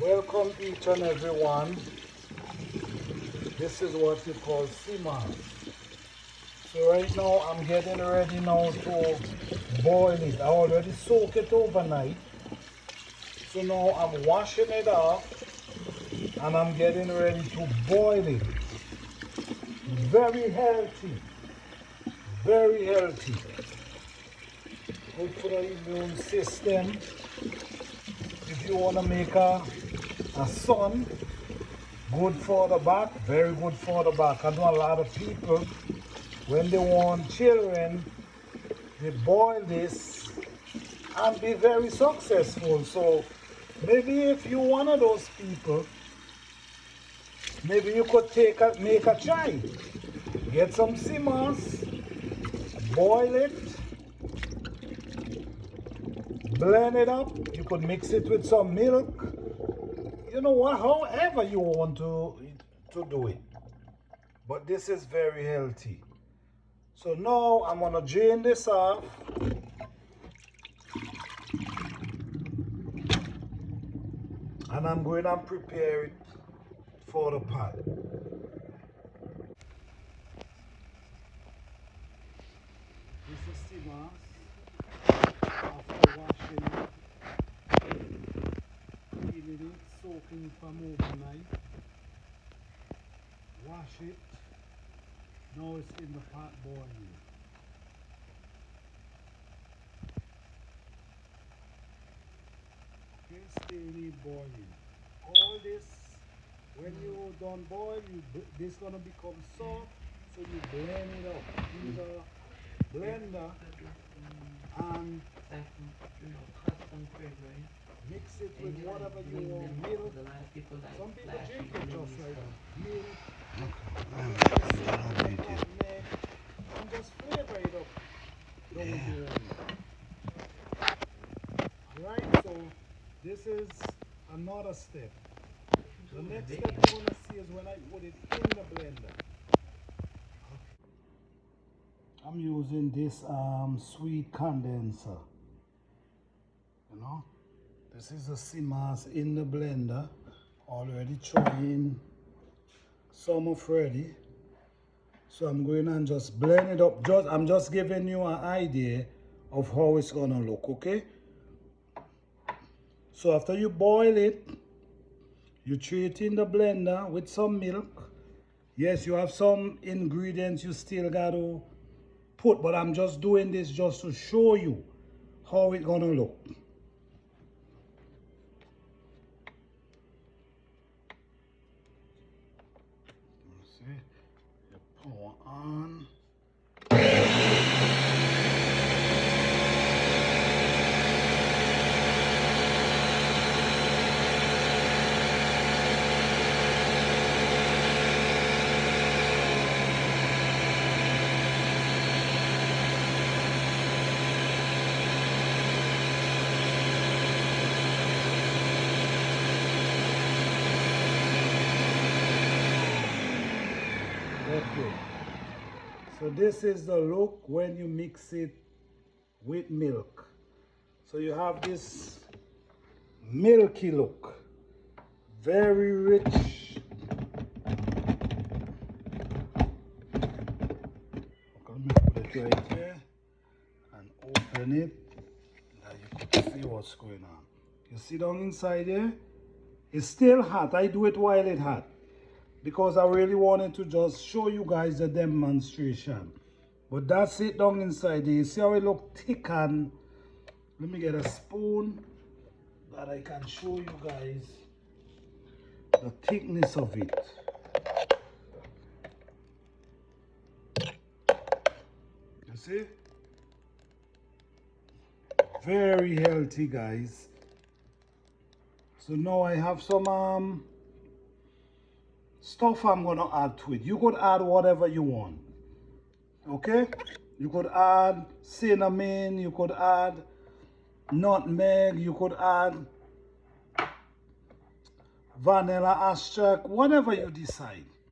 Welcome each and everyone. This is what we call seamoss. So right now I'm getting ready now to boil it. I already soaked it overnight. So now I'm washing it off and I'm getting ready to boil it. Very healthy. Very healthy. Good for the immune system. If you want to make a son, good for the back, very good for the back. I know a lot of people, when they want children, they boil this and be very successful. So maybe if you're one of those people, maybe you could make a try. Get some seamoss, boil it, blend it up. You could mix it with some milk. You know what, however you want to do it. But this is very healthy. So now I'm gonna drain this off. And I'm going to prepare it for the pot. This is seamoss. After washing it, cleaning it, soaking it from overnight. Wash it. Now it's in the pot boiling. Okay, stay it boiling. All this, when you done boil, this gonna become soft. So you blend it up in the blender and mix it with whatever you want. Milk. Some people drink it just like milk. And just flavor it up. Alright, so this is another step. The next step you want to see is when I put it in the blender. I'm using this sweet condenser. You know, this is a seamoss in the blender. Already trying some of ready. So I'm going and just blend it up. I'm just giving you an idea of how it's gonna look, okay? So after you boil it, you throw it in the blender with some milk. Yes, you have some ingredients you still got to put, but I'm just doing this just to show you how it's gonna look. See, you pour on. Okay. So this is the look when you mix it with milk. So you have this milky look. Very rich. Okay, let me put it right here and open it. Now you can see what's going on. You see down inside here? It's still hot. I do it while it's hot, because I really wanted to just show you guys the demonstration. But that's it down inside there. You see how it look thick, and let me get a spoon that I can show you guys the thickness of it. You see? Very healthy, guys. So now I have some stuff I'm gonna add to it. You could add whatever you want. Okay? You could add cinnamon, you could add nutmeg, you could add vanilla extract, whatever you decide.